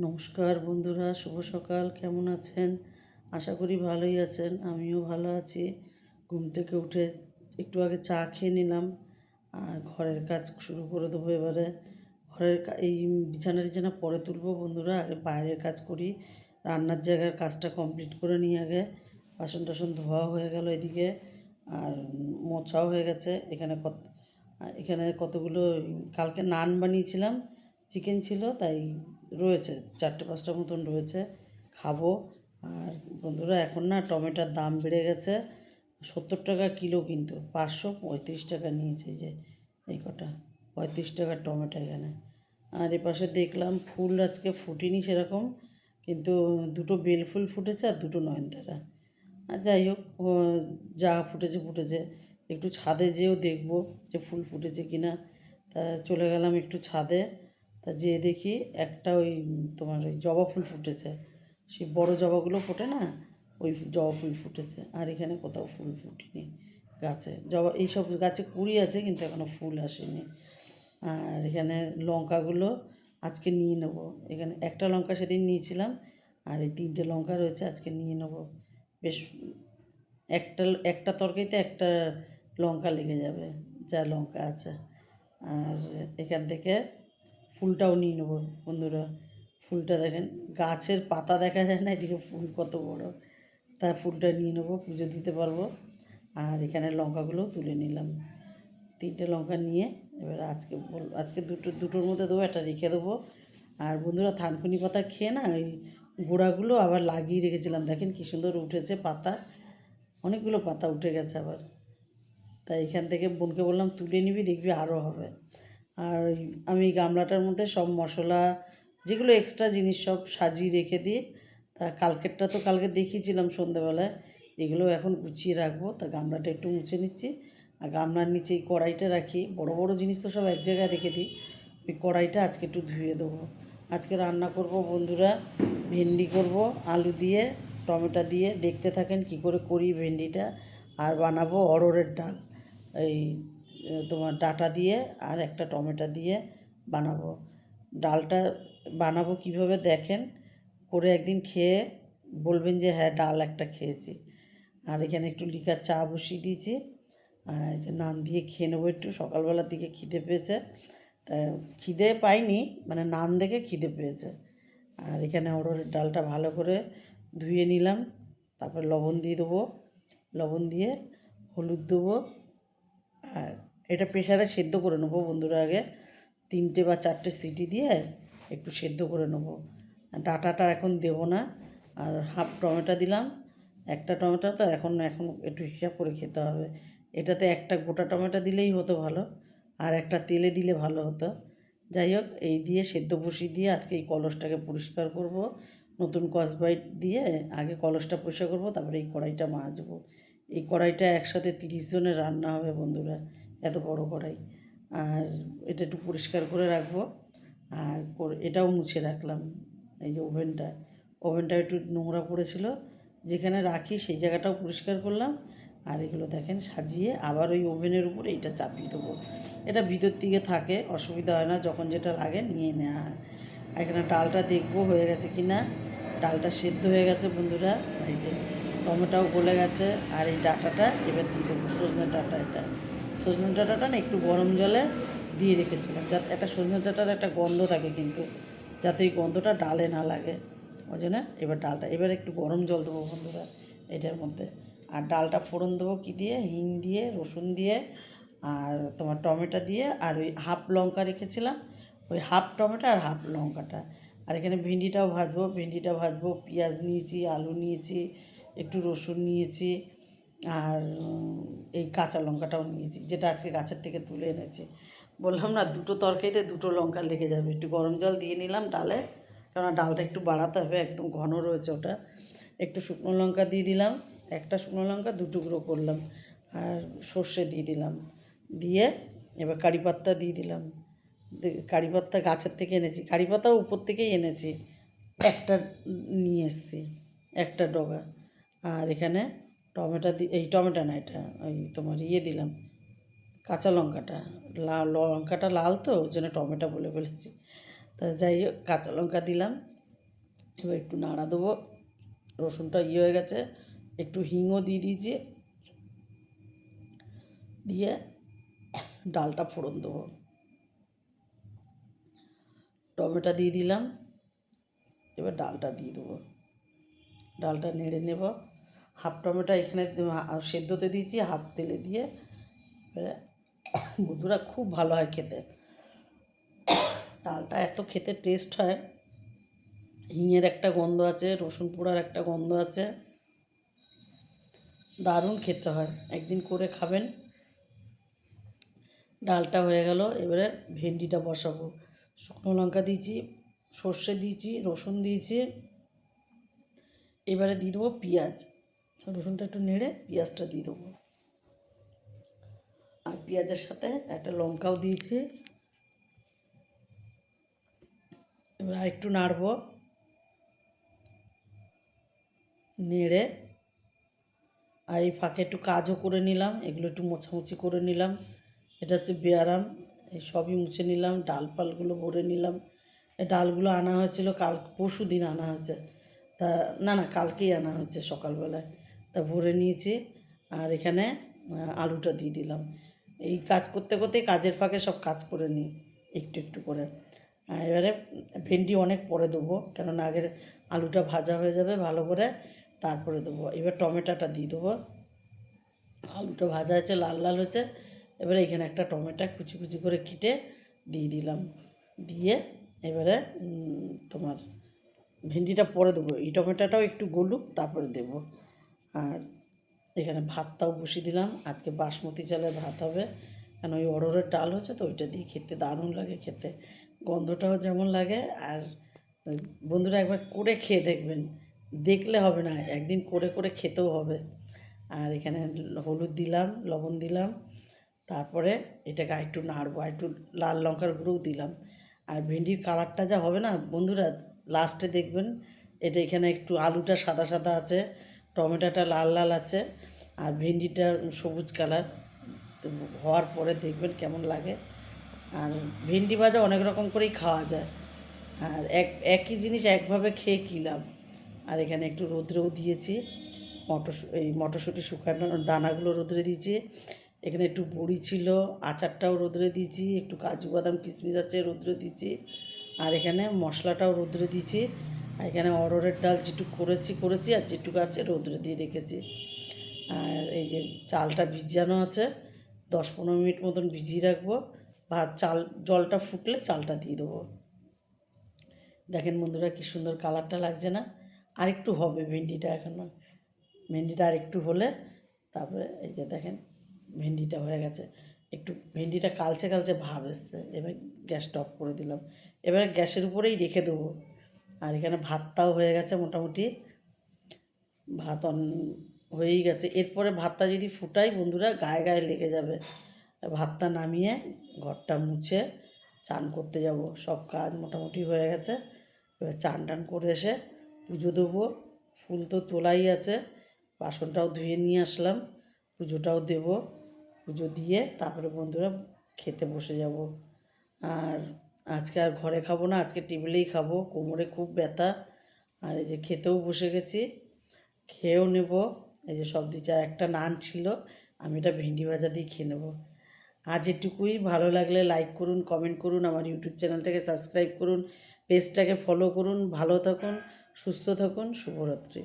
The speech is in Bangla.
নমস্কার বন্ধুরা, শুভ সকাল। কেমন আছেন? আশা করি ভালোই আছেন। আমিও ভালো আছি। ঘুম থেকে উঠে একটু আগে চা খেয়ে নিলাম, আর ঘরের কাজ শুরু করে দেবো এবারে। এই বিছানা টিছানা পরে তুলবো বন্ধুরা, আগে বাইরের কাজ করি। রান্নার জায়গার কাজটা কমপ্লিট করে নিই আগে। বাসন টাসন ধোয়া হয়ে গেল এদিকে, আর মোছাও হয়ে গেছে। এখানে কতগুলো কালকে নান বানিয়েছিলাম, চিকেন ছিল, তাই রয়েছে 4-5টা মতন রয়েছে, খাবো। আর বন্ধুরা, এখন না টমেটোর দাম বেড়ে গেছে, 70 টাকা কিলো, কিন্তু 535 টাকা নিয়েছে। যে এই কটা 35 টাকার টমেটো এখানে। আর এপাশে দেখলাম ফুল আজকে ফুটিনি সেরকম, কিন্তু দুটো বেল ফুল ফুটেছে আর দুটো নয়নতারা। আর যাই হোক, যা ফুটেছে ফুটেছে। একটু ছাদে যেয়েও দেখবো যে ফুল ফুটেছে কি না। তা চলে গেলাম একটু ছাদে। তা যেয়ে দেখি একটা তোমার ওই জবা ফুল ফুটেছে। সেই বড় জবাগুলো ফোটে না, ওই জবা ফুল ফুটেছে। আর এখানে কোথাও ফুল ফুটেনি গাছে। এইসব গাছে কুঁড়ি আছে, কিন্তু এখনও ফুল আসেনি। আর এখানে লঙ্কাগুলো আজকে নিয়ে নেবো। এখানে একটা লঙ্কা সেদিন নিয়েছিলাম, আর এই 3টে লঙ্কা রয়েছে, আজকে নিয়ে নেবো। বেশ, একটা একটা তরকারিতে একটা লঙ্কা লেগে যাবে, যা লঙ্কা আছে। আর এখান থেকে ফুলটাও নিয়ে নেবো বন্ধুরা। ফুলটা দেখেন, গাছের পাতা দেখা যায় না, এদিকে ফুল কত বড়। তা ফুলটা নিয়ে নেবো, পুজো দিতে পারবো। আর এখানে লঙ্কাগুলোও তুলে নিলাম। 3টে লঙ্কা নিয়ে এবার আজকে দুটোর মধ্যে দেবো, একটা রেখে দেবো। আর বন্ধুরা, থানকুনি পাতা খেয়ে না ওই গোড়াগুলো আবার লাগিয়ে রেখেছিলাম, দেখেন কী সুন্দর উঠেছে পাতা, অনেকগুলো পাতা উঠে গেছে আবার। তাই এখান থেকে বোনকে বললাম তুলে নিবি, দেখবি আরও হবে। আর আমি গামলাটার মধ্যে সব মশলা, যেগুলো এক্সট্রা জিনিস, সব সাজিয়ে রেখে দিই। তা কালকেরটা তো কালকে দেখিয়েছিলাম সন্ধ্যেবেলায়, এগুলো এখন গুছিয়ে রাখবো। তা গামলাটা একটু মুছে নিচ্ছি। আর গামলার নিচে এই কড়াইটা রাখি, বড় বড় জিনিস তো সব এক জায়গায় রেখে দিই। ওই কড়াইটা আজকে একটু ধুয়ে দেবো। আজকে রান্না করব বন্ধুরা, ভেন্ডি করব আলু দিয়ে, টমেটো দিয়ে। দেখতে থাকেন কি করে করি ভেন্ডিটা। আর বানাবো অড়হরের ডাল, এই তোমার ডাঁটা দিয়ে আর একটা টমেটো দিয়ে বানাবো। ডালটা বানাবো কীভাবে দেখেন, করে একদিন খেয়ে বলবেন যে হ্যাঁ, ডাল একটা খেয়েছি। আর এখানে একটু লিকার চা বসিয়ে দিয়েছি, আর নান দিয়ে খেয়ে নেবো একটু। সকালবেলার দিকে খিদে পেয়েছে, তা খিদে পাইনি, মানে নান দেখে খিদে পেয়েছে। আর এখানে অড়হরের ডালটা ভালো করে ধুয়ে নিলাম, তারপর লবণ দিয়ে দেবো, লবণ দিয়ে হলুদ দেবো। আর এটা প্রেশারে সেদ্ধ করে নেবো বন্ধুরা, আগে 3টে বা 4টে সিটি দিয়ে একটু সেদ্ধ করে নেবো। ডাঁটাটা এখন দেবো না। আর হাফ টমেটো দিলাম, একটা টমেটো তো এখন একটু হিসাব করে খেতে হবে। এটাতে একটা গোটা টমেটো দিলেই হতো ভালো, আর একটা তেলে দিলে ভালো হতো। যাই হোক, এই দিয়ে সেদ্ধ বসিয়ে দিয়ে আজকে এই কলসটাকে পরিষ্কার করব। নতুন স্কচব্রাইট দিয়ে আগে কলসটা পরিষ্কার করব, তারপরে এই কড়াইটা মাজবো। এই কড়াইটা একসাথে 30 জনের রান্না হবে বন্ধুরা, এত বড় কড়াই। আর এটা একটু পরিষ্কার করে রাখবো। আর এটাও মুছে রাখলাম। এই যে ওভেনটা একটু নোংরা পড়েছিল, যেখানে রাখি সেই জায়গাটাও পরিষ্কার করলাম। আর এগুলো দেখেন সাজিয়ে আবার ওই ওভেনের উপরে এটা চাপিয়ে দেবো। এটা ভিতর দিকে থাকে, অসুবিধা হয় না, যখন যেটা লাগে নিয়ে নেওয়া হয়। আর এখানে ডালটা দেখবো হয়ে গেছে কি না। ডালটা সেদ্ধ হয়ে গেছে বন্ধুরা, এই যে টমেটোও গলে গেছে। আর এই ডাঁটাটা এবার দিয়ে দেবো, সজনে ডাঁটা। এটা সজনে ডাঁটাটা না একটু গরম জলে দিয়ে রেখেছিলাম, যাতে একটা সজনে ডাঁটার একটা গন্ধ থাকে, কিন্তু যাতে এই গন্ধটা ডালে না লাগে, ওই জন্য এবার একটু গরম জল দেবো বন্ধুরা এটার মধ্যে। আর ডালটা ফোড়ন দেবো কী দিয়ে, হিং দিয়ে, রসুন দিয়ে, আর তোমার টমেটো দিয়ে, আর ওই হাফ লঙ্কা রেখেছিলাম, ওই হাফ টমেটো আর হাফ লঙ্কাটা। আর এখানে ভেন্ডিটাও ভাজবো। পেঁয়াজ নিয়েছি, আলু নিয়েছি, একটু রসুন নিয়েছি, আর এই কাঁচা লঙ্কাটাও নিয়েছি, যেটা আজকে গাছের থেকে তুলে এনেছি। বললাম না, দুটো তরকারিতে দুটো লঙ্কা লেগে যাবে। একটু গরম জল দিয়ে নিলাম ডালে, কারণ ডালটা একটু বাড়াতে হবে, একদম ঘন রয়েছে ওটা। একটু শুকনো লঙ্কা দিয়ে দিলাম, একটা শুকনো লঙ্কা 2 টুকরো করলাম। আর সর্ষে দিয়ে দিলাম, দিয়ে এবার কারি পাতা দিয়ে দিলাম। কারি পাতা গাছের থেকে এনেছি, কারি পাতাও উপর থেকেই এনেছি, একটা নিয়ে এসেছি, একটা ডগা। আর এখানে টমেটো না, এটা ওই তোমার দিলাম, কাঁচা লঙ্কাটা। লঙ্কাটা লাল তো, ওই জন্য টমেটো বলে ফেলেছি। তা যাই হোক, কাঁচা লঙ্কা দিলাম, এবার একটু নাড়া দেবো। রসুনটা হয়ে গেছে, একটু হিংও দিয়ে দিয়েছি, দিয়ে ডালটা ফোড়ন দেবো। টমেটো দিয়ে দিলাম, এবার ডালটা দিয়ে দেবো। ডালটা নেড়ে নেব। হাফ টমেটো এখানে সেদ্ধতে দিয়েছি, হাফ তেলে দিয়ে। বন্ধুরা খুব ভালো হয় খেতে, ডালটা এত খেতে টেস্ট হয়। হিঙের একটা গন্ধ আছে, রসুন পোড়ার একটা গন্ধ আছে, দারুণ খেতে হয়, একদিন করে খাবেন। ডালটা হয়ে গেল, এবারে ভেন্ডিটা বসাবো। শুকনো লঙ্কা দিয়েছি, সর্ষে দিয়েছি, রসুন দিয়েছি। এবারে দিয়ে দেবো পেঁয়াজ। রসুনটা একটু নেড়ে পেঁয়াজটা দিয়ে দেবো, আর পেঁয়াজের সাথে একটা লঙ্কাও দিয়েছি। এবার একটু নাড়বো, নেড়ে আর এই ফাঁকে একটু কাজও করে নিলাম, এগুলো একটু মোছামুছি করে নিলাম। এটা হচ্ছে বেয়ারাম, এই সবই মুছে নিলাম, ডাল ফালগুলো ভরে নিলাম। এই ডালগুলো আনা হয়েছিল পরশু দিন আনা হয়েছে, তা না কালকেই আনা হয়েছে সকালবেলায়, তা ভরে নিয়েছি। আর এখানে আলুটা দিয়ে দিলাম। এই কাজ করতে করতে কাজের ফাঁকে সব কাজ করে নিই একটু একটু করে। আর এবারে ভেন্ডি অনেক পরে দেবো, কেননা আগের আলুটা ভাজা হয়ে যাবে ভালো করে, তারপরে দেবো। এবার টমেটোটা দিয়ে দেবো। আলুটা ভাজা হয়েছে, লাল লাল হয়েছে। এবারে এখানে একটা টমেটো কুচি কুচি করে কেটে দিয়ে দিলাম, দিয়ে এবারে তোমার ভেন্ডিটা পরে দেবো। এই টমেটোটাও একটু গলুক, তারপরে দেবো। আর এখানে ভাতটাও বসিয়ে দিলাম, আজকে বাসমতি চালের ভাত হবে, কারণ ওই অড়হরের ডাল হচ্ছে তো, ওইটা দিয়ে খেতে দারুণ লাগে খেতে, গন্ধটাও যেমন লাগে। আর বন্ধুরা একবার করে খেয়ে দেখবেন, দেখলে হবে না, একদিন করে করে খেতেও হবে। আর এখানে হলুদ দিলাম, লবণ দিলাম, তারপরে এটাকে একটু নাড়বো, একটু লাল লঙ্কার গুঁড়োও দিলাম। আর ভেন্ডির কালারটা যা হবে না বন্ধুরা, লাস্টে দেখবেন। এটা এখানে একটু আলুটা সাদা সাদা আছে, টমেটোটা লাল লাল আছে, আর ভেন্ডিটা সবুজ কালার হওয়ার পরে দেখবেন কেমন লাগে। আর ভেন্ডি ভাজা অনেক রকম করেই খাওয়া যায়, আর একই জিনিস একভাবে খেয়ে কী লাভ। আর এখানে একটু রৌদ্রেও দিয়েছি, মটরশুঁটি শুকানো দানাগুলো রোদ্রে দিয়েছি। এখানে একটু বড়ি ছিল, আচারটাও রোদ্রে দিয়েছি, একটু কাজু বাদাম কিশমিশ আছে রোদ্রে দিয়েছি। আর এখানে মশলাটাও রোদ্রে দিয়েছি। আর এখানে অড়হরের ডাল যেটুকু করেছি আর যেটুকু আছে রোদ্রে দিয়ে রেখেছি। আর এই যে চালটা ভিজানো আছে, 10-15 মিনিট মতন ভিজিয়ে রাখবো। জলটা ফুটলে চালটা দিয়ে দেবো। দেখেন বন্ধুরা কী সুন্দর কালারটা লাগছে না? আর একটু হবে ভেন্ডিটা, এখনও ভেন্ডিটা আর একটু হলে তারপরে এই যে দেখেন ভেন্ডিটা হয়ে গেছে। একটু ভেন্ডিটা কালচে কালচে ভাব এসছে। এবার গ্যাসটা অফ করে দিলাম, এবারে গ্যাসের উপরেই রেখে দেবো। আর এখানে ভাতটাও হয়ে গেছে মোটামুটি, ভাত হয়েই গেছে। এরপরে ভাতটা যদি ফুটাই বন্ধুরা গায়ে গায়ে লেগে যাবে। ভাতটা নামিয়ে ঘরটা মুছে চান করতে যাব, সব কাজ মোটামুটি হয়ে গেছে। এবার চান টান করে এসে পুজো দেবো। ফুল তো তোলাই আছে, বাসনটাও ধুয়ে নিয়ে আসলাম, পুজোটাও দেব। পুজো দিয়ে তারপরে বন্ধুরা খেতে বসে যাব। আর আজকে আর ঘরে খাবো না, আজকে টেবিলেই খাবো, কোমরে খুব ব্যথা। আর এই যে খেতেও বসে গেছি, খেয়েও নেব। এই যে সব দিচ্ছে, একটা নান ছিল, আমি এটা ভেন্ডি ভাজা দিয়ে খেয়ে নেবো। আজ এটুকুই, ভালো লাগলে লাইক করুন, কমেন্ট করুন, আমার ইউটিউব চ্যানেলটাকে সাবস্ক্রাইব করুন, পেজটাকে ফলো করুন। ভালো থাকুন, সুস্থ থাকুন, শুভরাত্রি।